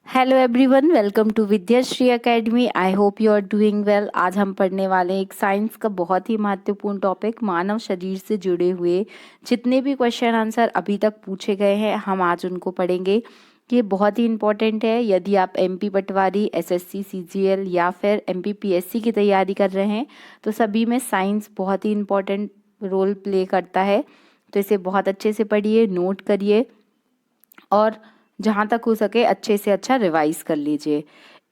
Hello everyone, welcome to Vidyashree academy. I hope you are doing well. आज हम पढ़ने वाले हैं एक साइंस का बहुत ही महत्वपूर्ण टॉपिक, मानव शरीर से जुड़े हुए जितने भी क्वेश्चन आंसर अभी तक पूछे गए हैं हम आज उनको पढ़ेंगे। ये बहुत ही इम्पोर्टेंट है। यदि आप एमपी पटवारी, एसएससी, सीजीएल या फिर एमपीपीएससी की तैयारी कर रहे हैं तो सभी में साइंस बहुत ही इम्पोर्टेंट रोल प्ले करता है। तो इसे बहुत अच्छे से पढ़िए, नोट करिए और जहाँ तक हो सके अच्छे से अच्छा रिवाइज कर लीजिए।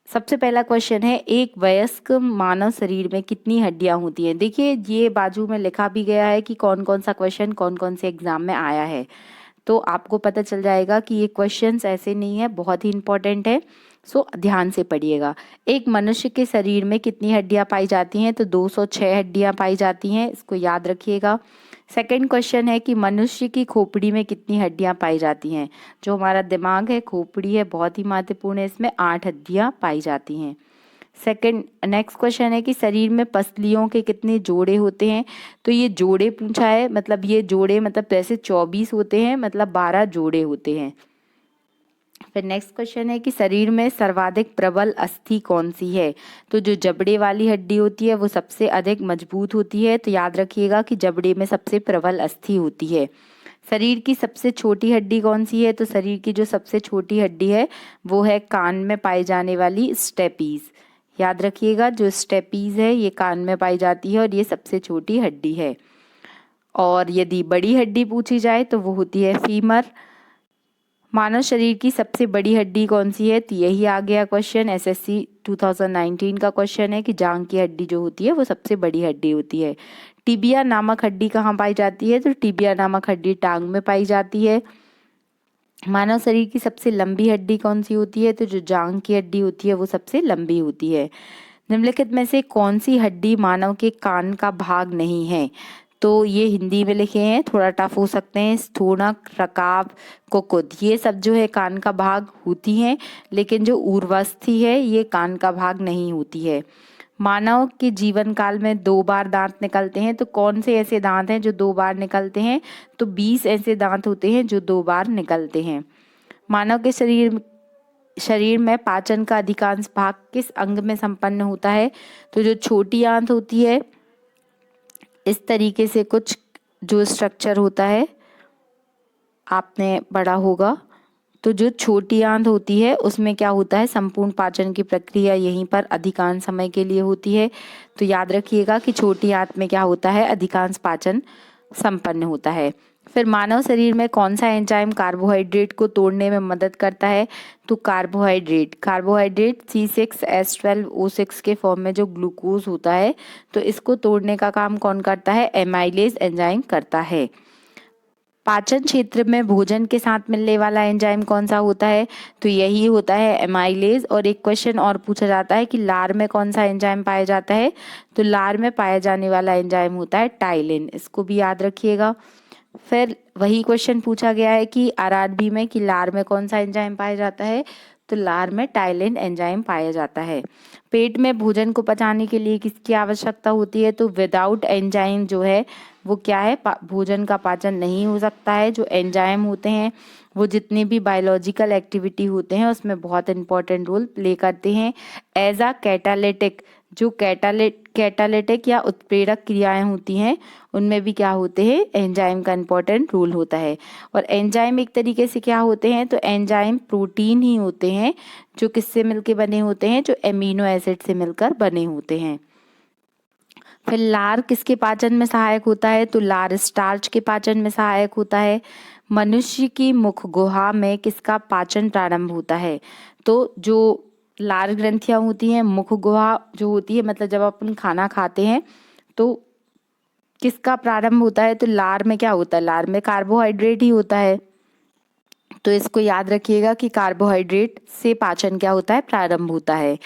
सबसे पहला क्वेश्चन है, एक वयस्क मानव शरीर में कितनी हड्डियां होती हैं। देखिए ये बाजू में लिखा भी गया है कि कौन कौन सा क्वेश्चन कौन कौन से एग्जाम में आया है, तो आपको पता चल जाएगा कि ये क्वेश्चंस ऐसे नहीं है, बहुत ही इंपॉर्टेंट है। सो ध्यान से पढ़िएगा। एक मनुष्य के शरीर में कितनी हड्डियां पाई जाती हैं, तो 206 हड्डियां पाई जाती हैं, इसको याद रखिएगा। सेकंड क्वेश्चन है कि मनुष्य की खोपड़ी में कितनी हड्डियां पाई जाती हैं। जो हमारा दिमाग है, खोपड़ी है, बहुत ही महत्वपूर्ण है, इसमें 8 हड्डियां पाई जाती हैं। सेकंड नेक्स्ट क्वेश्चन है कि शरीर में पसलियों के कितने जोड़े होते हैं। तो ये जोड़े पूछा है, मतलब ये जोड़े मतलब जैसे 24 होते हैं, मतलब 12 जोड़े होते हैं। फिर नेक्स्ट क्वेश्चन है कि शरीर में सर्वाधिक प्रबल अस्थि कौन सी है। तो जो जबड़े वाली हड्डी होती है वो सबसे अधिक मजबूत होती है, तो याद रखिएगा कि जबड़े में सबसे प्रबल अस्थि होती है। शरीर की सबसे छोटी हड्डी कौन सी है, तो शरीर की जो सबसे छोटी हड्डी है वो है कान में पाई जाने वाली स्टेपीज। याद रखिएगा, जो स्टेपीज है ये कान में पाई जाती है और ये सबसे छोटी हड्डी है। और यदि बड़ी हड्डी पूछी जाए तो वो होती है फीमर। मानव शरीर की सबसे बड़ी हड्डी कौन सी है, तो यही आ गया क्वेश्चन, एसएससी 2019 का क्वेश्चन है कि जांघ की हड्डी जो होती है वो सबसे बड़ी हड्डी होती है। टिबिया नामक हड्डी कहाँ पाई जाती है, तो टिबिया नामक हड्डी टांग में पाई जाती है। मानव शरीर की सबसे लंबी हड्डी कौन सी होती है, तो जो जांघ की हड्डी होती है वो सबसे लंबी होती है। निम्नलिखित में से कौन सी हड्डी मानव के कान का भाग नहीं है। तो ये हिंदी में लिखे हैं, थोड़ा टफ हो सकते हैं। स्थूणक, रकाब, कुकुद, ये सब जो है कान का भाग होती हैं, लेकिन जो ऊर्ध्वस्थी है ये कान का भाग नहीं होती है। मानव के जीवन काल में 2 बार दांत निकलते हैं, तो कौन से ऐसे दांत हैं जो 2 बार निकलते हैं, तो 20 ऐसे दांत होते हैं जो 2 बार निकलते हैं। मानव के शरीर में पाचन का अधिकांश भाग किस अंग में संपन्न होता है, तो जो छोटी आंत होती है, इस तरीके से कुछ जो स्ट्रक्चर होता है आपने पढ़ा होगा। तो जो छोटी आंत होती है उसमें क्या होता है, संपूर्ण पाचन की प्रक्रिया यहीं पर अधिकांश समय के लिए होती है। तो याद रखिएगा कि छोटी आंत में क्या होता है, अधिकांश पाचन संपन्न होता है। फिर मानव शरीर में कौन सा एंजाइम कार्बोहाइड्रेट को तोड़ने में मदद करता है, तो कार्बोहाइड्रेट C6H12O6 के फॉर्म में जो ग्लूकोज होता है, तो इसको तोड़ने का काम कौन करता है, एमाइलेज एंजाइम करता है। पाचन क्षेत्र में भोजन के साथ मिलने वाला एंजाइम कौन सा होता है, तो यही होता है एमाइलेज। और एक क्वेश्चन और पूछा जाता है कि लार में कौन सा एंजाइम पाया जाता है, तो लार में पाया जाने वाला एंजाइम होता है टाइलिन, इसको भी याद रखिएगा। फिर वही क्वेश्चन पूछा गया है कि आरआरबी में कि लार में कौन सा एंजाइम पाया जाता है, तो लार में टाइलिन एंजाइम पाया जाता है। पेट में भोजन को पचाने के लिए किसकी आवश्यकता होती है, तो विदाउट एंजाइम जो है वो क्या है, भोजन का पाचन नहीं हो सकता है। जो एंजाइम होते हैं वो जितने भी बायोलॉजिकल एक्टिविटी होते हैं उसमें बहुत इंपॉर्टेंट रोल प्ले करते हैं एज अ कैटालिटिक। जो कैटालिटिक या उत्प्रेरक क्रियाएं होती हैं उनमें भी क्या होते हैं, एंजाइम का इंपॉर्टेंट रोल होता है। और एंजाइम एक तरीके से क्या होते हैं, तो एंजाइम प्रोटीन ही होते हैं जो किससे मिलकर बने होते हैं, जो एमिनो एसिड से मिलकर बने होते हैं। फिर लार किसके पाचन में सहायक होता है, तो लार स्टार्च के पाचन में सहायक होता है। मनुष्य की मुख गुहा में किसका पाचन प्रारंभ होता है, तो जो लार ग्रंथियां होती हैं, मुख गुहा जो होती है, मतलब जब अपन खाना खाते हैं तो किसका प्रारंभ होता है, तो लार में क्या होता है, लार में कार्बोहाइड्रेट ही होता है। तो इसको याद रखिएगा कि कार्बोहाइड्रेट से पाचन क्या होता है, प्रारंभ होता है।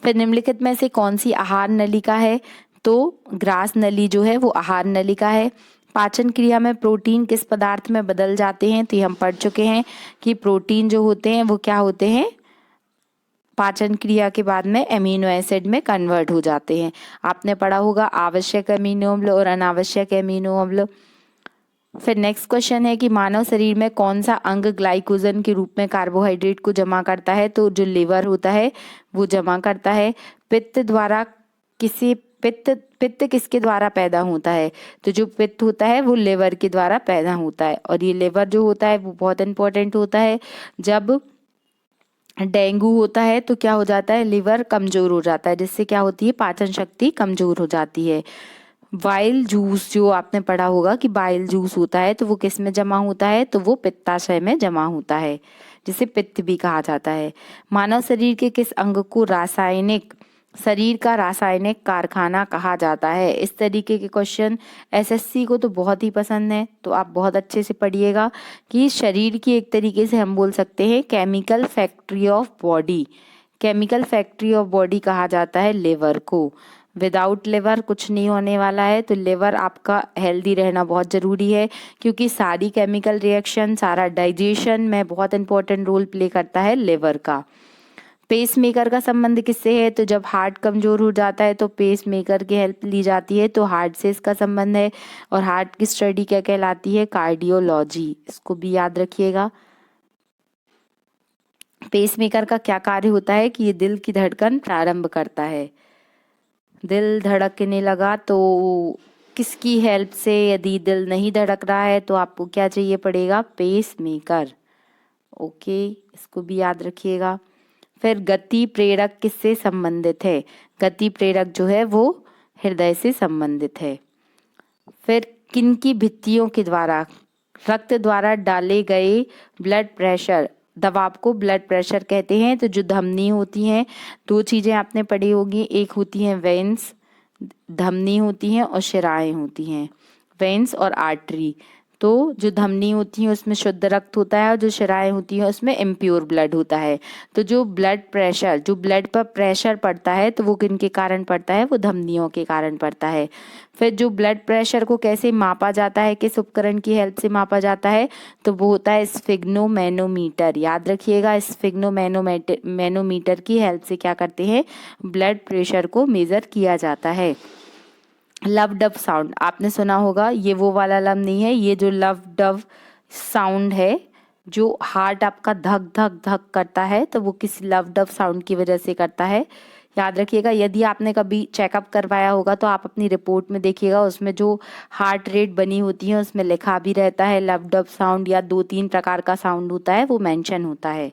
फिर निम्नलिखित में से कौन सी आहार नलिका है, तो ग्रास नली जो है वो आहार नलिका है। पाचन क्रिया में प्रोटीन किस पदार्थ में बदल जाते हैं, तो ये हम पढ़ चुके हैं कि प्रोटीन जो होते हैं वो क्या होते हैं, पाचन क्रिया के बाद में एमिनो एसिड में कन्वर्ट हो जाते हैं। आपने पढ़ा होगा आवश्यक एमिनो अम्ल और अनावश्यक एमिनो अम्ल। फिर नेक्स्ट क्वेश्चन है कि मानव शरीर में कौन सा अंग ग्लाइकोजन के रूप में कार्बोहाइड्रेट को जमा करता है? तो जो लिवर होता है वो जमा करता है। पित्त द्वारा किसी पित्त पित्त किसके द्वारा पैदा होता है? तो जो पित्त होता है वो लिवर के द्वारा पैदा होता है। और ये लिवर जो होता है वो बहुत इंपॉर्टेंट होता है। जब डेंगू होता है तो क्या हो जाता है? लिवर कमजोर हो जाता है, जिससे क्या होती है? पाचन शक्ति कमजोर हो जाती है। बाइल जूस जो आपने पढ़ा होगा कि बाइल जूस होता है तो वो किस में जमा होता है? तो वो पित्ताशय में जमा होता है, जिसे पित्त भी कहा जाता है। मानव शरीर के किस अंग को शरीर का रासायनिक कारखाना कहा जाता है? इस तरीके के क्वेश्चन एसएससी को तो बहुत ही पसंद है, तो आप बहुत अच्छे से पढ़िएगा कि शरीर की एक तरीके से हम बोल सकते हैं chemical factory of body. Chemical factory of body कहा जाता है लिवर को। विदाउट लिवर कुछ नहीं होने वाला है, तो लिवर आपका हेल्दी रहना बहुत ज़रूरी है, क्योंकि सारी केमिकल रिएक्शन, सारा डाइजेशन में बहुत इंपॉर्टेंट रोल प्ले करता है लिवर का। पेसमेकर का संबंध किससे है? तो जब हार्ट कमजोर हो जाता है तो पेसमेकर की हेल्प ली जाती है, तो हार्ट से इसका संबंध है। और हार्ट की स्टडी क्या कहलाती है? कार्डियोलॉजी। इसको भी याद रखिएगा। पेसमेकर का क्या कार्य होता है? कि ये दिल की धड़कन प्रारंभ करता है। दिल धड़कने लगा तो किसकी हेल्प से? यदि दिल नहीं धड़क रहा है तो आपको क्या चाहिए पड़ेगा? पेसमेकर। ओके, इसको भी याद रखिएगा। फिर गति प्रेरक किससे संबंधित है? गति प्रेरक जो है वो हृदय से संबंधित है। फिर किनकी भित्तियों के द्वारा रक्त द्वारा डाले गए ब्लड प्रेशर दबाव को ब्लड प्रेशर कहते हैं? तो जो धमनी होती हैं, दो चीजें आपने पढ़ी होगी, एक होती हैं वेन्स, धमनी होती हैं, और शिराएं होती हैं, वेन्स और आर्टरी। तो जो धमनी होती है उसमें शुद्ध रक्त होता है, और जो शिराएं होती हैं उसमें इम्प्योर ब्लड होता है। तो जो ब्लड प्रेशर, जो ब्लड पर प्रेशर पड़ता है, तो वो किन के कारण पड़ता है? वो धमनियों के कारण पड़ता है। फिर जो ब्लड प्रेशर को कैसे मापा जाता है, किस उपकरण की हेल्प से मापा जाता है? तो वो होता है स्फिग्नोमैनोमीटर। याद रखिएगा, स्फिग्नोमैनोमीटर की हेल्प से क्या करते हैं? ब्लड प्रेशर को मेजर किया जाता है। लव डव साउंड आपने सुना होगा, ये वो वाला लव नहीं है, ये जो लव डव साउंड है, जो हार्ट आपका धक धक धक करता है, तो वो किस लव डव साउंड की वजह से करता है। याद रखिएगा, यदि आपने कभी चेकअप करवाया होगा तो आप अपनी रिपोर्ट में देखिएगा, उसमें जो हार्ट रेट बनी होती है उसमें लिखा भी रहता है लव डव साउंड, या 2-3 प्रकार का साउंड होता है वो मेंशन होता है।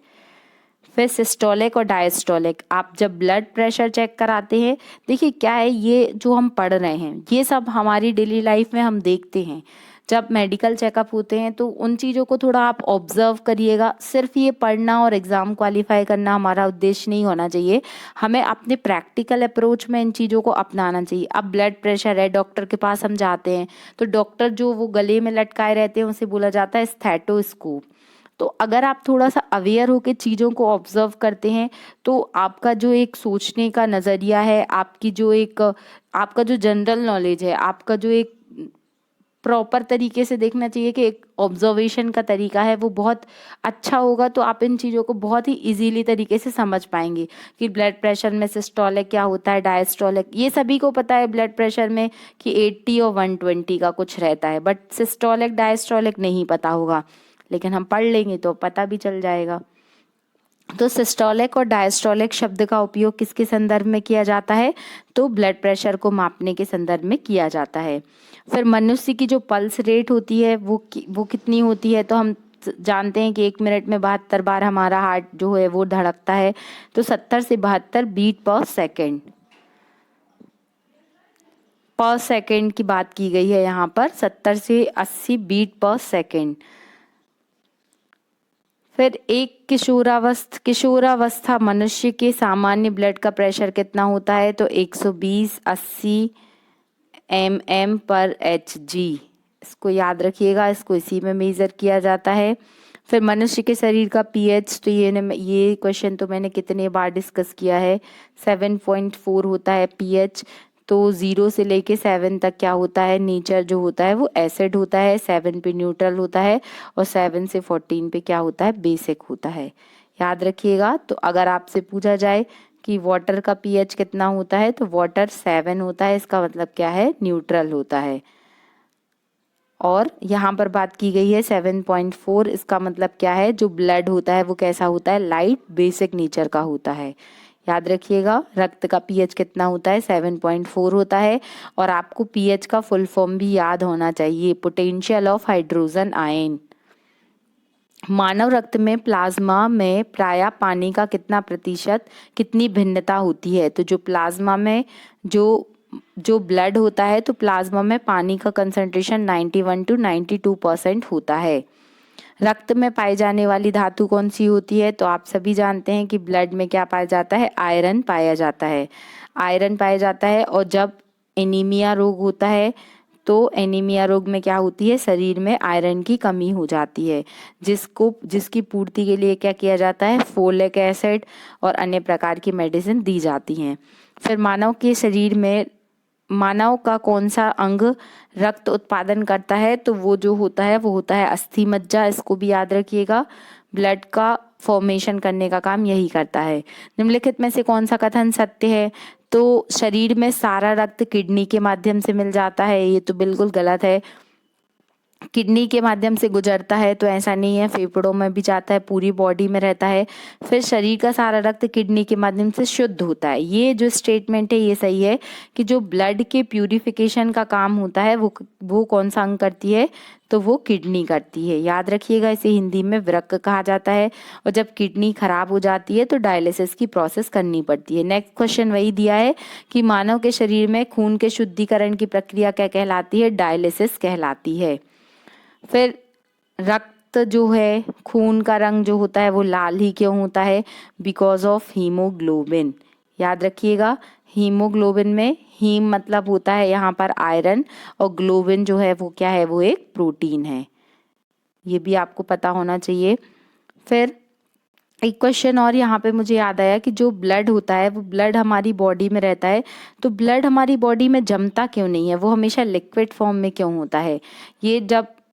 फिर सिस्टोलिक और डायस्टोलिक, आप जब ब्लड प्रेशर चेक कराते हैं, देखिए क्या है, ये जो हम पढ़ रहे हैं ये सब हमारी डेली लाइफ में हम देखते हैं। जब मेडिकल चेकअप होते हैं तो उन चीज़ों को थोड़ा आप ऑब्जर्व करिएगा। सिर्फ ये पढ़ना और एग्ज़ाम क्वालिफाई करना हमारा उद्देश्य नहीं होना चाहिए, हमें अपने प्रैक्टिकल अप्रोच में इन चीज़ों को अपनाना चाहिए। अब ब्लड प्रेशर है, डॉक्टर के पास हम जाते हैं तो डॉक्टर जो वो गले में लटकाए रहते हैं उसे बोला जाता है स्टेथोस्कोप। तो अगर आप थोड़ा सा अवेयर होकर चीज़ों को ऑब्जर्व करते हैं तो आपका जो एक सोचने का नज़रिया है, आपकी जो एक आपका जो जनरल नॉलेज है, आपका जो एक प्रॉपर तरीके से देखना चाहिए कि एक ऑब्जर्वेशन का तरीका है, वो बहुत अच्छा होगा। तो आप इन चीज़ों को बहुत ही इजीली तरीके से समझ पाएंगे कि ब्लड प्रेशर में सिस्टोलिक क्या होता है, डायस्टोलिक, ये सभी को पता है ब्लड प्रेशर में कि 80 और 120 का कुछ रहता है, बट सिस्टोलिक डायस्टोलिक नहीं पता होगा, लेकिन हम पढ़ लेंगे तो पता भी चल जाएगा। तो सिस्टोलिक और डायस्टोलिक शब्द का उपयोग किसके संदर्भ में किया जाता है? तो ब्लड प्रेशर को मापने के संदर्भ में किया जाता है। फिर मनुष्य की जो पल्स रेट होती है वो कितनी होती है? तो हम जानते हैं कि 1 मिनट में 72 बार हमारा हार्ट जो है वो धड़कता है, तो 70 से 72 बीट पर सेकेंड की बात की गई है यहाँ पर, 70 से 80 बीट पर सेकेंड। फिर एक किशोरावस्था मनुष्य के सामान्य ब्लड का प्रेशर कितना होता है? तो 120/80 mm/Hg। इसको याद रखिएगा, इसको इसी में मेजर किया जाता है। फिर मनुष्य के शरीर का पीएच, तो ये क्वेश्चन तो मैंने कितने बार डिस्कस किया है, 7.4 होता है पीएच। तो 0 से लेके 7 तक क्या होता है? नेचर जो होता है वो एसिड होता है, 7 पे न्यूट्रल होता है, और 7 से 14 पे क्या होता है? बेसिक होता है। याद रखिएगा। तो अगर आपसे पूछा जाए कि वाटर का पीएच कितना होता है, तो वाटर 7 होता है, इसका मतलब क्या है? न्यूट्रल होता है। और यहाँ पर बात की गई है 7.4, इसका मतलब क्या है, जो ब्लड होता है वो कैसा होता है, लाइट बेसिक नेचर का होता है। याद रखिएगा रक्त का पीएच कितना होता है, 7.4 होता है। और आपको पीएच का फुल फॉर्म भी याद होना चाहिए, पोटेंशियल ऑफ हाइड्रोजन आयन। मानव रक्त में प्लाज्मा में प्रायः पानी का कितना प्रतिशत, कितनी भिन्नता होती है। तो जो प्लाज्मा में जो ब्लड होता है, तो प्लाज्मा में पानी का कंसंट्रेशन 91 to 92% होता है। रक्त में पाई जाने वाली धातु कौन सी होती है, तो आप सभी जानते हैं कि ब्लड में क्या पाया जाता है, आयरन पाया जाता है। आयरन पाया जाता है। और जब एनीमिया रोग होता है, तो एनीमिया रोग में क्या होती है, शरीर में आयरन की कमी हो जाती है, जिसकी पूर्ति के लिए क्या किया जाता है, फोलिक एसिड और अन्य प्रकार की मेडिसिन दी जाती हैं। फिर मानव के शरीर में मानव का कौन सा अंग रक्त उत्पादन करता है, तो वो जो होता है वो होता है अस्थि मज्जा। इसको भी याद रखिएगा, ब्लड का फॉर्मेशन करने का काम यही करता है। निम्नलिखित में से कौन सा कथन सत्य है, तो शरीर में सारा रक्त किडनी के माध्यम से मिल जाता है, ये तो बिल्कुल गलत है। किडनी के माध्यम से गुजरता है तो ऐसा नहीं है, फेफड़ों में भी जाता है, पूरी बॉडी में रहता है। फिर शरीर का सारा रक्त किडनी के माध्यम से शुद्ध होता है। ये जो स्टेटमेंट है ये सही है कि जो ब्लड के प्यूरिफिकेशन का काम होता है वो कौन सा अंग करती है, तो वो किडनी करती है। याद रखिएगा, इसे हिंदी में वृक्क कहा जाता है। और जब किडनी खराब हो जाती है तो डायलिसिस की प्रोसेस करनी पड़ती है। नेक्स्ट क्वेश्चन वही दिया है कि मानव के शरीर में खून के शुद्धिकरण की प्रक्रिया क्या कहलाती है, डायलिसिस कहलाती है। फिर रक्त जो है, खून का रंग जो होता है वो लाल ही क्यों होता है, बिकॉज ऑफ हीमोग्लोबिन। याद रखिएगा, हीमोग्लोबिन में हीम मतलब होता है यहाँ पर आयरन, और ग्लोबिन जो है वो क्या है, वो एक प्रोटीन है। ये भी आपको पता होना चाहिए। फिर एक क्वेश्चन और यहाँ पे मुझे याद आया कि जो ब्लड होता है वो ब्लड हमारी बॉडी में रहता है, तो ब्लड हमारी बॉडी में जमता क्यों नहीं है, वो हमेशा लिक्विड फॉर्म में क्यों होता है। ये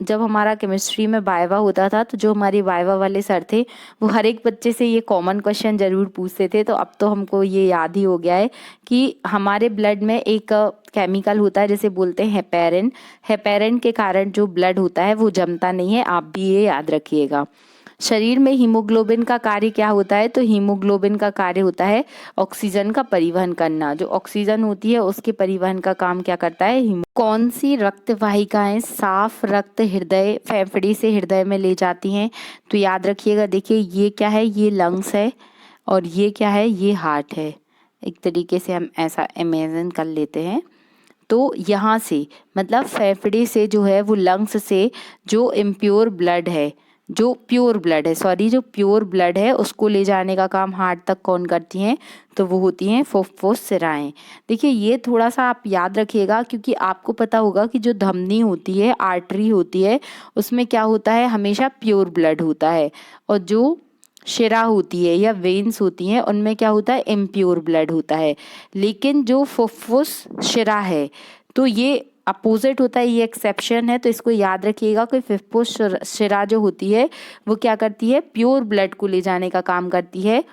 जब हमारा केमिस्ट्री में वाइवा होता था, तो जो हमारी वाइवा वाले सर थे वो हर एक बच्चे से ये कॉमन क्वेश्चन जरूर पूछते थे। तो अब तो हमको ये याद ही हो गया है कि हमारे ब्लड में एक केमिकल होता है जिसे बोलते हैं हेपेरिन। हेपेरिन के कारण जो ब्लड होता है वो जमता नहीं है, आप भी ये याद रखिएगा। शरीर में हीमोग्लोबिन का कार्य क्या होता है, तो हीमोग्लोबिन का कार्य होता है ऑक्सीजन का परिवहन करना। जो ऑक्सीजन होती है उसके परिवहन का काम क्या करता है कौन सी रक्त वाहिकाएं साफ रक्त हृदय फेफड़े से हृदय में ले जाती हैं, तो याद रखिएगा, देखिए ये क्या है, ये लंग्स है, और ये क्या है, ये हार्ट है। एक तरीके से हम ऐसा इमेजिन कर लेते हैं। तो यहाँ से मतलब फेफड़े से जो है वो लंग्स से जो इम्प्योर ब्लड है, जो प्योर ब्लड है उसको ले जाने का काम हार्ट तक कौन करती हैं, तो वो होती हैं फुफ्फुसराएं। देखिए ये थोड़ा सा आप याद रखिएगा, क्योंकि आपको पता होगा कि जो धमनी होती है, आर्टरी होती है, उसमें क्या होता है, हमेशा प्योर ब्लड होता है। और जो शिरा होती है या वेन्स होती हैं उनमें क्या होता है, इम्प्योर ब्लड होता है। लेकिन जो फुफ्फुस शिरा है तो ये अपोजिट होता है, ये एक्सेप्शन है। तो इसको याद रखिएगा कि फुफ्फुस शिरा जो होती है वो क्या करती है, प्योर ब्लड को ले जाने का काम करती है,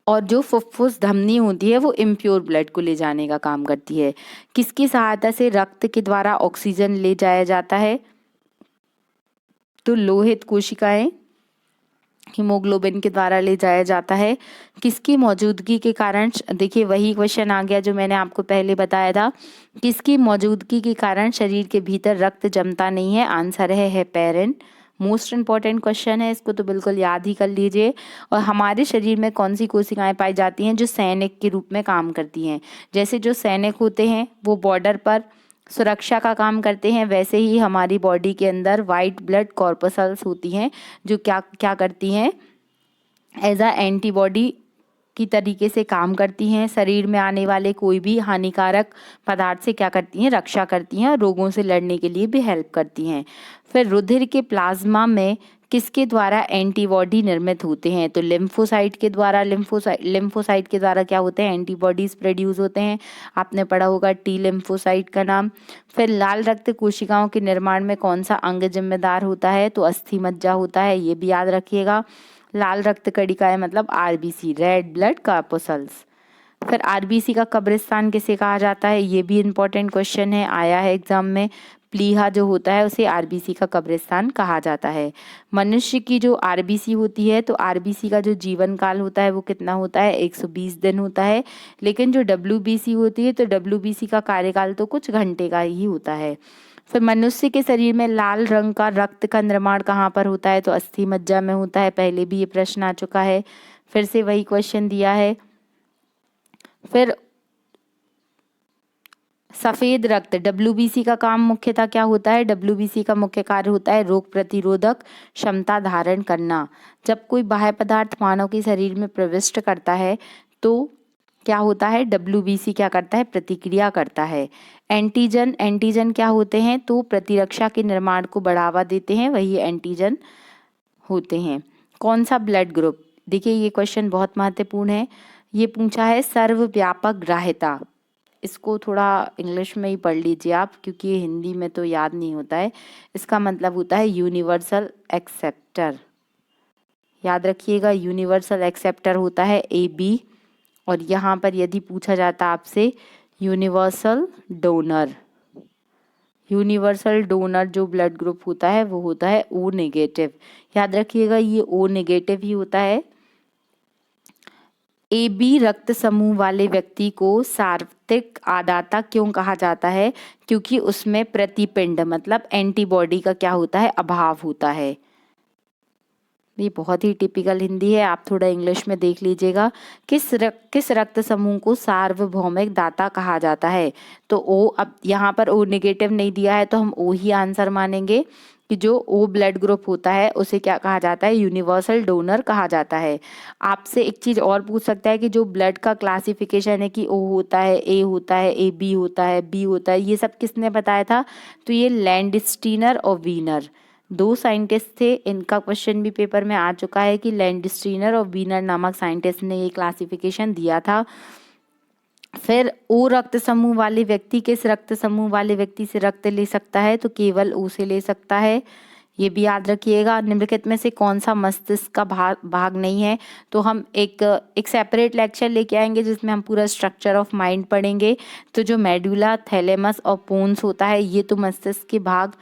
और जो फुफ्फुस धमनी होती है वो इम्प्योर ब्लड को ले जाने का काम करती है। किसकी सहायता से रक्त के द्वारा ऑक्सीजन ले जाया जाता है, तो लोहित कोशिकाएं हीमोग्लोबिन के द्वारा ले जाया जाता है। किसकी मौजूदगी के कारण, देखिए वही क्वेश्चन आ गया जो मैंने आपको पहले बताया था, किसकी मौजूदगी के कारण शरीर के भीतर रक्त जमता नहीं है, आंसर है हेपेरिन। मोस्ट इंपॉर्टेंट क्वेश्चन है, इसको तो बिल्कुल याद ही कर लीजिए। और हमारे शरीर में कौन सी कोशिकाएं पाई जाती हैं जो सैनिक के रूप में काम करती हैं। जैसे जो सैनिक होते हैं वो बॉर्डर पर सुरक्षा का काम करते हैं, वैसे ही हमारी बॉडी के अंदर वाइट ब्लड कॉर्पसल्स होती हैं जो क्या क्या करती हैं, एज अ एंटीबॉडी की तरीके से काम करती हैं। शरीर में आने वाले कोई भी हानिकारक पदार्थ से क्या करती हैं, रक्षा करती हैं, और रोगों से लड़ने के लिए भी हेल्प करती हैं। फिर रुधिर के प्लाज्मा में किसके द्वारा एंटीबॉडी निर्मित होते हैं, तो लिम्फोसाइट के द्वारा। लिम्फोसाइट के द्वारा क्या होते हैं, एंटीबॉडीज प्रोड्यूस होते हैं। आपने पढ़ा होगा टी लिम्फोसाइट का नाम। फिर लाल रक्त कोशिकाओं के निर्माण में कौन सा अंग जिम्मेदार होता है, तो अस्थि मज्जा होता है, ये भी याद रखिएगा। लाल रक्त कणिकाएं मतलब आरबीसी, रेड ब्लड कॉर्पसल्स। फिर आरबीसी का कब्रिस्तान किसे कहा जाता है, ये भी इंपॉर्टेंट क्वेश्चन है, आया है एग्जाम में। प्लीहा जो होता है उसे आरबीसी का कब्रिस्तान कहा जाता है। मनुष्य की जो आरबीसी होती है, तो आरबीसी का जो जीवन काल होता है वो कितना होता है, 120 दिन होता है। लेकिन जो डब्ल्यूबीसी होती है, तो डब्ल्यूबीसी का कार्यकाल तो कुछ घंटे का ही होता है। फिर मनुष्य के शरीर में लाल रंग का रक्त का निर्माण कहाँ पर होता है, तो अस्थि मज्जा में होता है। पहले भी ये प्रश्न आ चुका है, फिर से वही क्वेश्चन दिया है। फिर सफेद रक्त, डब्ल्यूबीसी का काम मुख्यतः क्या होता है, डब्ल्यूबीसी का मुख्य कार्य होता है रोग प्रतिरोधक क्षमता धारण करना। जब कोई बाह्य पदार्थ मानव के शरीर में प्रविष्ट करता है तो क्या होता है, डब्ल्यूबीसी क्या करता है, प्रतिक्रिया करता है। एंटीजन, एंटीजन क्या होते हैं, तो प्रतिरक्षा के निर्माण को बढ़ावा देते हैं, वही एंटीजन होते हैं। कौन सा ब्लड ग्रुप, देखिए ये क्वेश्चन बहुत महत्वपूर्ण है। ये पूछा है सर्वव्यापक ग्राह्यता, इसको थोड़ा इंग्लिश में ही पढ़ लीजिए आप, क्योंकि ये हिंदी में तो याद नहीं होता है। इसका मतलब होता है यूनिवर्सल एक्सेप्टर, याद रखिएगा, यूनिवर्सल एक्सेप्टर होता है AB। और यहाँ पर यदि पूछा जाता आपसे यूनिवर्सल डोनर, यूनिवर्सल डोनर जो ब्लड ग्रुप होता है वो होता है O नेगेटिव, याद रखिएगा ये O नेगेटिव ही होता है। AB रक्त समूह वाले व्यक्ति को सार्वत्रिक आदाता क्यों कहा जाता है, क्योंकि उसमें प्रतिपिंड मतलब एंटीबॉडी का क्या होता है, अभाव होता है। ये बहुत ही टिपिकल हिंदी है, आप थोड़ा इंग्लिश में देख लीजिएगा। किस रक्त समूह को सार्वभौमिक दाता कहा जाता है, तो O, अब यहाँ पर O नेगेटिव नहीं दिया है तो हम O ही आंसर मानेंगे कि जो O ब्लड ग्रुप होता है उसे क्या कहा जाता है, यूनिवर्सल डोनर कहा जाता है। आपसे एक चीज और पूछ सकता है कि जो ब्लड का क्लासिफिकेशन है कि O होता है, A होता है, AB होता है, B होता है, ये सब किसने बताया था, तो ये लैंडस्टीनर और वीनर, दो साइंटिस्ट थे। इनका क्वेश्चन भी पेपर में आ चुका है कि लैंडस्टीनर और वीनर नामक साइंटिस्ट ने ये क्लासिफिकेशन दिया था। फिर O रक्त समूह वाले व्यक्ति किस रक्त समूह वाले व्यक्ति से रक्त ले सकता है, तो केवल O से ले सकता है, ये भी याद रखिएगा। निम्नलिखित में से कौन सा मस्तिष्क का भाग नहीं है, तो हम एक सेपरेट लेक्चर लेके आएंगे जिसमें हम पूरा स्ट्रक्चर ऑफ माइंड पढ़ेंगे। तो जो मेडुला, थैलेमस और पोन्स होता है ये तो मस्तिष्क के भाग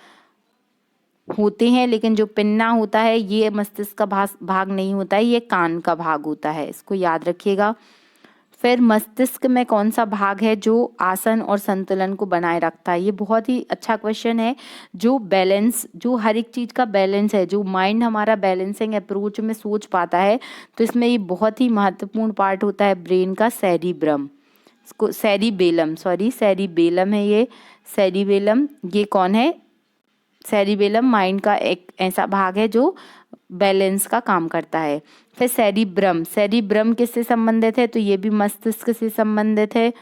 होते हैं, लेकिन जो पिन्ना होता है ये मस्तिष्क का भाग नहीं होता है, ये कान का भाग होता है, इसको याद रखिएगा। फिर मस्तिष्क में कौन सा भाग है जो आसन और संतुलन को बनाए रखता है, ये बहुत ही अच्छा क्वेश्चन है। जो बैलेंस, जो हर एक चीज का बैलेंस है, जो माइंड हमारा बैलेंसिंग अप्रोच में सोच पाता है, तो इसमें ये बहुत ही महत्वपूर्ण पार्ट होता है ब्रेन का सेरिब्रम, इसको सेरिबेलम है ये, सेरिबेलम ये कौन है, सेरिबेलम माइंड का एक ऐसा भाग है जो बैलेंस का काम करता है। फिर सेरिब्रम, सेरिब्रम किससे संबंधित है, तो ये भी मस्तिष्क से संबंधित है।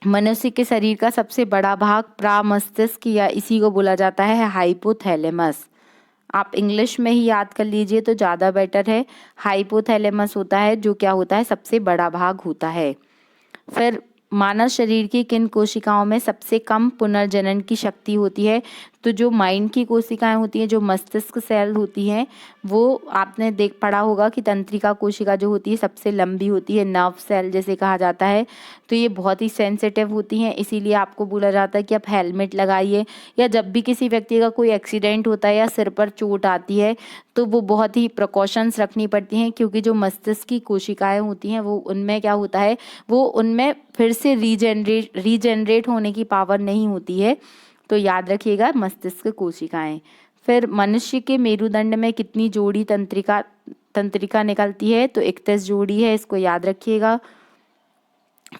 मनुष्य के शरीर का सबसे बड़ा भाग प्रामस्तिष्क या इसी को बोला जाता है हाइपोथैलेमस, आप इंग्लिश में ही याद कर लीजिए तो ज़्यादा बेटर है। हाइपोथैलेमस होता है जो क्या होता है, सबसे बड़ा भाग होता है। फिर मानव शरीर की किन कोशिकाओं में सबसे कम पुनर्जनन की शक्ति होती है, तो जो माइंड की कोशिकाएं होती हैं, जो मस्तिष्क सेल होती हैं, वो आपने देख पढ़ा होगा कि तंत्रिका कोशिका जो होती है सबसे लंबी होती है, नर्व सेल जैसे कहा जाता है, तो ये बहुत ही सेंसिटिव होती हैं, इसीलिए आपको बोला जाता है कि आप हेलमेट लगाइए, या जब भी किसी व्यक्ति का कोई एक्सीडेंट होता है या सिर पर चोट आती है तो वो बहुत ही प्रिकॉशंस रखनी पड़ती हैं, क्योंकि जो मस्तिष्क की कोशिकाएं होती हैं वो उनमें क्या होता है, वो उनमें फिर से रीजनरेट होने की पावर नहीं होती है, तो याद रखिएगा मस्तिष्क कोशिकाएं। फिर मनुष्य के मेरुदंड में कितनी जोड़ी तंत्रिका निकलती है, तो 31 जोड़ी है, इसको याद रखिएगा।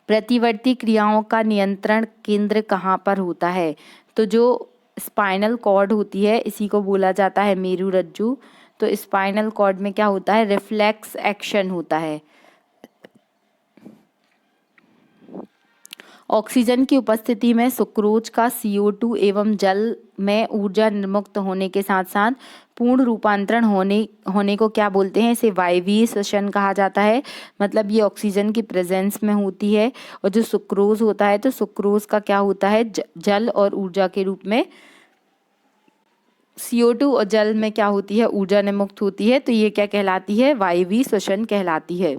प्रतिवर्ती क्रियाओं का नियंत्रण केंद्र कहाँ पर होता है, तो जो स्पाइनल कॉर्ड होती है इसी को बोला जाता है मेरुरज्जु। तो स्पाइनल कॉर्ड में क्या होता है, रिफ्लेक्स एक्शन होता है। ऑक्सीजन की उपस्थिति में सुक्रोज का CO2 एवं जल में ऊर्जा निर्मुक्त होने के साथ साथ पूर्ण रूपांतरण होने को क्या बोलते हैं, इसे वायवीय श्वसन कहा जाता है। मतलब ये ऑक्सीजन की प्रेजेंस में होती है। और जो सुक्रोज होता है, तो सुक्रोज का क्या होता है, जल और ऊर्जा के रूप में, CO2 और जल में क्या होती है, ऊर्जा निर्मुक्त होती है, तो ये क्या कहलाती है, वायवीय श्वसन कहलाती है।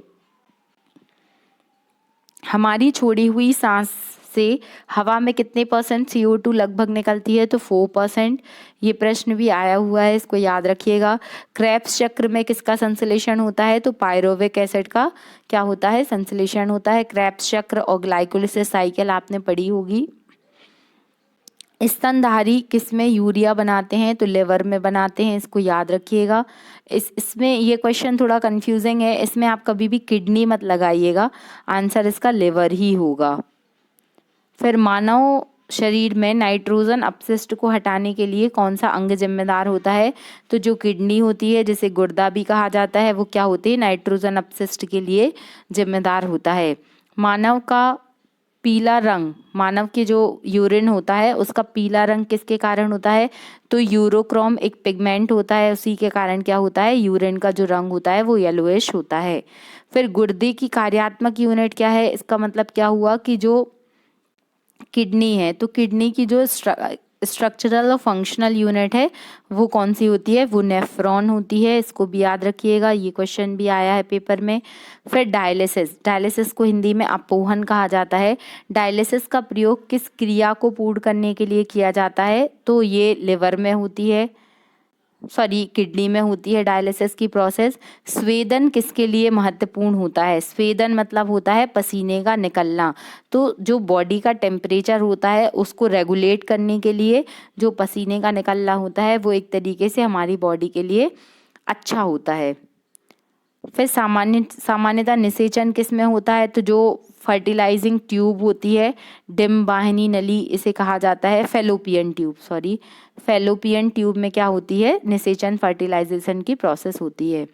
हमारी छोड़ी हुई सांस से हवा में कितने परसेंट CO2 लगभग निकलती है? तो 4%। ये प्रश्न भी आया हुआ है, इसको याद रखिएगा। क्रेब्स चक्र में किसका संश्लेषण होता है? तो पायरोविक एसिड का क्या होता है? संश्लेषण होता है। क्रेब्स चक्र और ग्लाइकोलिसिस साइकिल आपने पढ़ी होगी। स्तनधारी किसमें यूरिया बनाते हैं? तो लिवर में बनाते हैं, इसको याद रखिएगा। इसमें ये क्वेश्चन थोड़ा कंफ्यूजिंग है, इसमें आप कभी भी किडनी मत लगाइएगा, आंसर इसका लिवर ही होगा। फिर मानव शरीर में नाइट्रोजन अपशिष्ट को हटाने के लिए कौन सा अंग जिम्मेदार होता है? तो जो किडनी होती है, जिसे गुर्दा भी कहा जाता है, वो क्या होती है? नाइट्रोजन अपशिष्ट के लिए जिम्मेदार होता है। मानव का पीला रंग, मानव के जो यूरिन होता है उसका पीला रंग किसके कारण होता है? तो यूरोक्रोम एक पिगमेंट होता है, उसी के कारण क्या होता है? यूरिन का जो रंग होता है वो येलोइश होता है। फिर गुर्दे की कार्यात्मक यूनिट क्या है? इसका मतलब क्या हुआ कि जो किडनी है, तो किडनी की जो स्ट्रक्चरल और फंक्शनल यूनिट है वो कौन सी होती है? वो नेफ्रॉन होती है, इसको भी याद रखिएगा, ये क्वेश्चन भी आया है पेपर में। फिर डायलिसिस, डायलिसिस को हिंदी में अपोहन कहा जाता है। डायलिसिस का प्रयोग किस क्रिया को पूर्ण करने के लिए किया जाता है? तो ये लिवर में होती है, सॉरी किडनी में होती है डायलिसिस की प्रोसेस। स्वेदन किसके लिए महत्वपूर्ण होता है? स्वेदन मतलब होता है पसीने का निकलना, तो जो बॉडी का टेम्परेचर होता है उसको रेगुलेट करने के लिए जो पसीने का निकलना होता है वो एक तरीके से हमारी बॉडी के लिए अच्छा होता है। फिर सामान्यतः निषेचन किस में होता है? तो जो फर्टिलाइजिंग ट्यूब होती है, डिम वाहिनी नली इसे कहा जाता है, fallopian tube, sorry fallopian tube में क्या होती है? निषेचन फर्टिलाइजेशन की प्रोसेस होती है।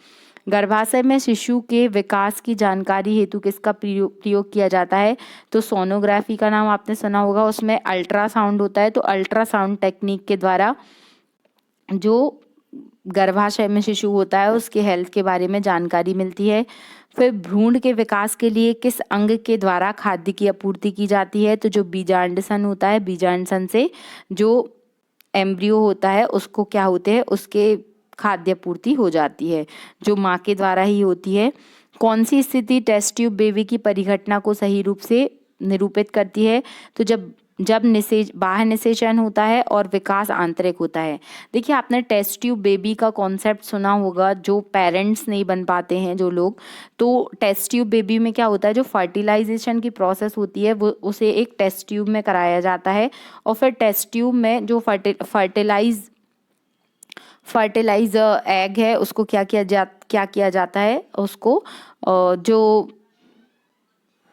गर्भाशय में शिशु के विकास की जानकारी हेतु किसका प्रयोग किया जाता है? तो सोनोग्राफी का नाम आपने सुना होगा, उसमें अल्ट्रासाउंड होता है, तो अल्ट्रासाउंड टेक्निक के द्वारा जो गर्भाशय में शिशु होता है उसके हेल्थ के बारे में जानकारी मिलती है। फिर भ्रूण के विकास के लिए किस अंग के द्वारा खाद्य की आपूर्ति की जाती है? तो जो बीजांडसन होता है, बीजांडसन से जो एम्ब्रियो होता है उसको क्या होते हैं? उसके खाद्य पूर्ति हो जाती है, जो माँ के द्वारा ही होती है। कौन सी स्थिति टेस्ट ट्यूब बेबी की परिघटना को सही रूप से निरूपित करती है? तो जब बाह्य निषेचन होता है और विकास आंतरिक होता है। देखिए आपने टेस्ट ट्यूब बेबी का कॉन्सेप्ट सुना होगा, जो पेरेंट्स नहीं बन पाते हैं जो लोग, तो टेस्ट ट्यूब बेबी में क्या होता है? जो फर्टिलाइजेशन की प्रोसेस होती है वो उसे एक टेस्ट ट्यूब में कराया जाता है, और फिर टेस्ट ट्यूब में जो फर्टिलाइज एग है उसको क्या किया जाता है? उसको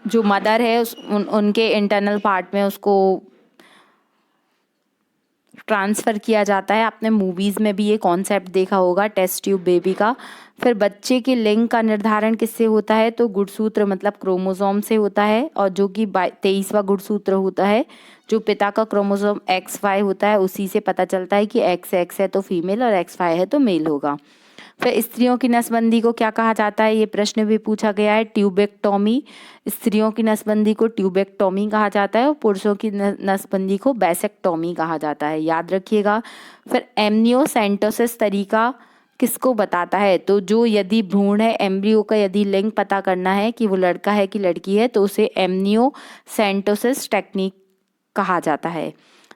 जो मदर है उनके इंटरनल पार्ट में उसको ट्रांसफ़र किया जाता है। आपने मूवीज़ में भी ये कॉन्सेप्ट देखा होगा टेस्ट ट्यूब बेबी का। फिर बच्चे के लिंग का निर्धारण किससे होता है? तो गुणसूत्र मतलब क्रोमोसोम से होता है, और जो कि 23वां गुणसूत्र होता है, जो पिता का क्रोमोसोम XY होता है उसी से पता चलता है कि XX है तो फीमेल और XY है तो मेल होगा। फिर स्त्रियों की नसबंदी को क्या कहा जाता है? ये प्रश्न भी पूछा गया है, ट्यूबेक्टोमी। स्त्रियों की नसबंदी को ट्यूबेक्टोमी कहा जाता है और पुरुषों की नसबंदी को बैसेक्टोमी कहा जाता है, याद रखिएगा। फिर एमनियोसेंटोसिस तरीका किसको बताता है? तो जो यदि भ्रूण है, एम्ब्रियो का यदि लिंग पता करना है कि वो लड़का है कि लड़की है, तो उसे एमनियोसेंटोसिस टेक्निक कहा जाता है।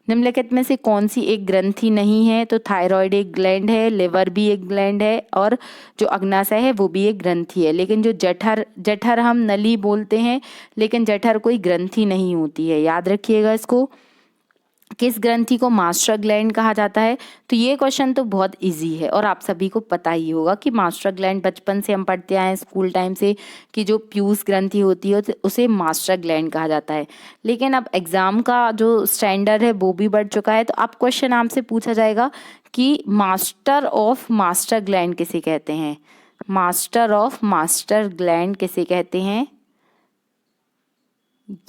निम्नलिखित में से कौन सी एक ग्रंथि नहीं है? तो थायराइड एक ग्लैंड है, लिवर भी एक ग्लैंड है, और जो अग्नाशय है वो भी एक ग्रंथि है। लेकिन जो जठर हम नली बोलते हैं, लेकिन जठर कोई ग्रंथि नहीं होती है, याद रखिएगा इसको। किस ग्रंथि को मास्टर ग्लैंड कहा जाता है? तो ये क्वेश्चन तो बहुत इजी है और आप सभी को पता ही होगा कि मास्टर ग्लैंड बचपन से हम पढ़ते आए हैं स्कूल टाइम से, कि जो पीयूष ग्रंथि होती है उसे मास्टर ग्लैंड कहा जाता है। लेकिन अब एग्जाम का जो स्टैंडर्ड है वो भी बढ़ चुका है, तो अब क्वेश्चन आपसे पूछा जाएगा कि मास्टर ऑफ मास्टर ग्लैंड किसे कहते हैं? मास्टर ऑफ मास्टर ग्लैंड किसे कहते हैं?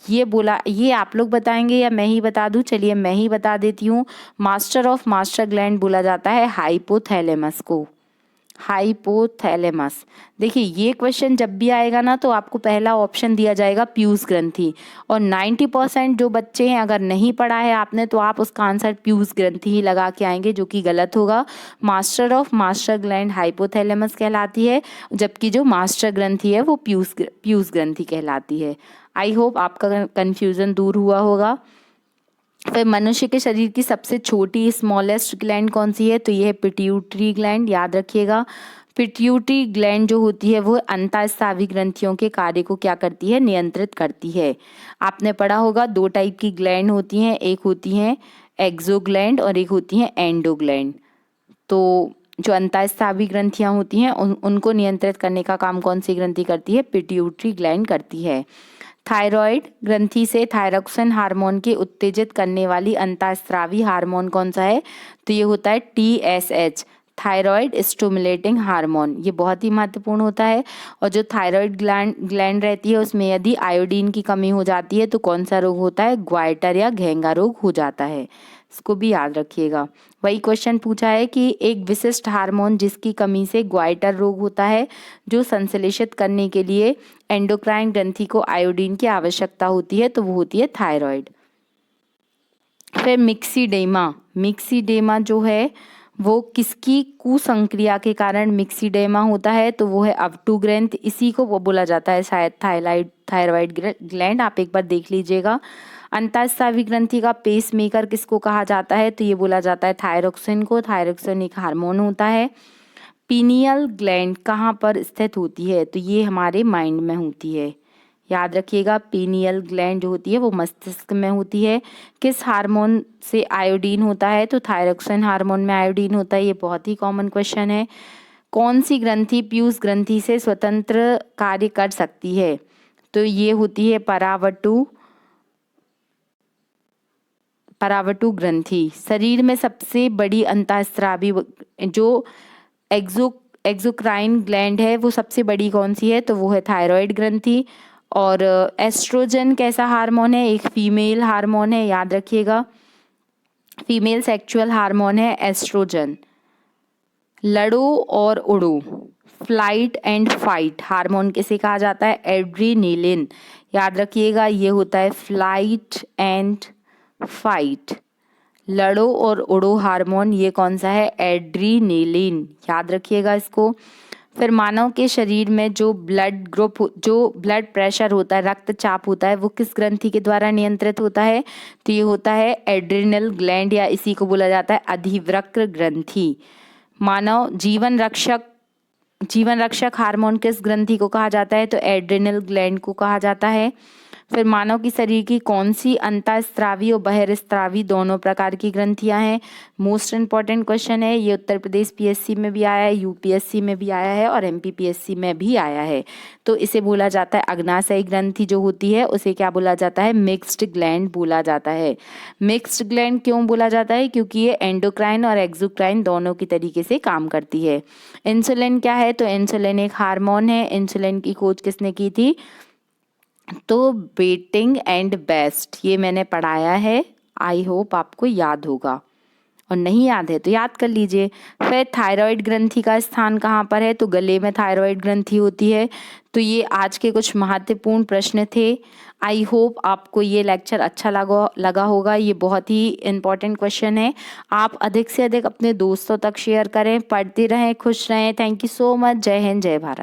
ये आप लोग बताएंगे या मैं ही बता दूं? चलिए मैं ही बता देती हूँ। मास्टर ऑफ मास्टर ग्लैंड बोला जाता है हाइपोथैलेमस को। हाइपोथैलेमस। देखिए ये क्वेश्चन जब भी आएगा ना तो आपको पहला ऑप्शन दिया जाएगा पीयूष ग्रंथि, और 90% जो बच्चे हैं अगर नहीं पढ़ा है आपने तो आप उसका आंसर पीयूष ग्रंथि ही लगा के आएंगे, जो कि गलत होगा। मास्टर ग्लैंड हाइपोथैलेमस कहलाती है, जबकि जो मास्टर ग्रंथि है वो पीयूष ग्रंथि कहलाती है। आई होप आपका कन्फ्यूजन दूर हुआ होगा। फिर मनुष्य के शरीर की सबसे छोटी स्मॉलेस्ट ग्लैंड कौन सी है, तो ये है पिट्यूटरी ग्लैंड, याद रखिएगा। पिट्यूटरी ग्लैंड जो होती है वो अंतःस्रावी ग्रंथियों के कार्य को क्या करती है, नियंत्रित करती है। आपने पढ़ा होगा 2 टाइप की ग्लैंड होती हैं, एक होती हैं एक्सोग्लैंड और एक होती हैं एंडोग्लैंड। तो जो अंतःस्रावी ग्रंथियां होती हैं उनको नियंत्रित करने का काम कौन सी ग्रंथि करती है, पिट्यूटरी ग्लैंड करती है। थायराइड ग्रंथि से थायरोक्सिन हार्मोन के उत्तेजित करने वाली अंतःस्रावी हार्मोन कौन सा है, तो ये होता है TSH, थायराइड स्टिमुलेटिंग हार्मोन। ये बहुत ही महत्वपूर्ण होता है। और जो थायराइड ग्लैंड रहती है उसमें यदि आयोडीन की कमी हो जाती है तो कौन सा रोग होता है, ग्वाइटर या घेंगा रोग हो जाता है। इसको भी याद रखिएगा। वही क्वेश्चन पूछा है कि एक विशिष्ट हार्मोन जिसकी कमी से ग्वाइटर रोग होता है, जो संश्लेषित करने के लिए एंडोक्राइन ग्रंथि को आयोडीन की आवश्यकता होती है, तो वो होती है थायराइड। फिर मिक्सीडेमा जो है वो किसकी कुसंक्रिया के कारण मिक्सीडेमा होता है, तो वो है अवटु ग्रंथ। इसी को वो बोला जाता है शायद थायराइड ग्लैंड, आप एक बार देख लीजिएगा। अंतःस्रावी ग्रंथि का पेस मेकर किसको कहा जाता है, तो ये बोला जाता है थायरोक्सिन को। थायरोक्सिन एक हार्मोन होता है। पीनियल ग्लैंड कहाँ पर स्थित होती है, तो ये हमारे माइंड में होती है, याद रखिएगा। पीनियल ग्लैंड जो होती है वो मस्तिष्क में होती है। किस हार्मोन से आयोडीन होता है, तो थायरोक्सिन हार्मोन में आयोडीन होता है। ये बहुत ही कॉमन क्वेश्चन है। कौन सी ग्रंथि पीयूष ग्रंथि से स्वतंत्र कार्य कर सकती है, तो ये होती है परावटु ग्रंथि। शरीर में सबसे बड़ी अंतःस्रावी जो एक्सोक्राइन ग्लैंड है वो सबसे बड़ी कौन सी है, तो वो है थायराइड ग्रंथि। और एस्ट्रोजन कैसा हार्मोन है, एक फीमेल हार्मोन है, याद रखिएगा। फीमेल सेक्सुअल हार्मोन है एस्ट्रोजन। लड़ो और उड़ो, फ्लाइट एंड फाइट हार्मोन किसे कहा जाता है, एड्रीनेलिन, याद रखिएगा। ये होता है फ्लाइट एंड फाइट। लड़ो और उड़ो हार्मोन ये कौन सा है, एड्रीनेलिन, याद रखिएगा इसको। फिर मानव के शरीर में जो ब्लड प्रेशर होता है, रक्तचाप होता है, वो किस ग्रंथि के द्वारा नियंत्रित होता है, तो ये होता है एड्रिनल ग्लैंड, या इसी को बोला जाता है अधिवृक्क ग्रंथि। मानव जीवन रक्षक हार्मोन किस ग्रंथि को कहा जाता है, तो एड्रिनल ग्लैंड को कहा जाता है। फिर मानव की शरीर की कौन सी अंतःस्रावी और बहिर्स्रावी दोनों प्रकार की ग्रंथियां हैं, मोस्ट इंपॉर्टेंट क्वेश्चन है ये। उत्तर प्रदेश PSC में भी आया है, UPSC में भी आया है और MPPSC में भी आया है। तो इसे बोला जाता है अग्नाशयी ग्रंथि जो होती है उसे क्या बोला जाता है, मिक्स्ड ग्लैंड बोला जाता है। मिक्स्ड ग्लैंड क्यों बोला जाता है, क्योंकि ये एंडोक्राइन और एक्सोक्राइन दोनों की तरीके से काम करती है। इंसुलिन क्या है, तो इंसुलिन एक हार्मोन है। इंसुलिन की खोज किसने की थी, तो बेटिंग एंड बेस्ट, ये मैंने पढ़ाया है। आई होप आपको याद होगा, और नहीं याद है तो याद कर लीजिए। फिर थायराइड ग्रंथि का स्थान कहाँ पर है, तो गले में थायराइड ग्रंथि होती है। तो ये आज के कुछ महत्वपूर्ण प्रश्न थे। आई होप आपको ये लेक्चर अच्छा लगा होगा। ये बहुत ही इम्पोर्टेंट क्वेश्चन है। आप अधिक से अधिक अपने दोस्तों तक शेयर करें, पढ़ते रहें, खुश रहें। Thank you so much. जय हिंद, जय भारत।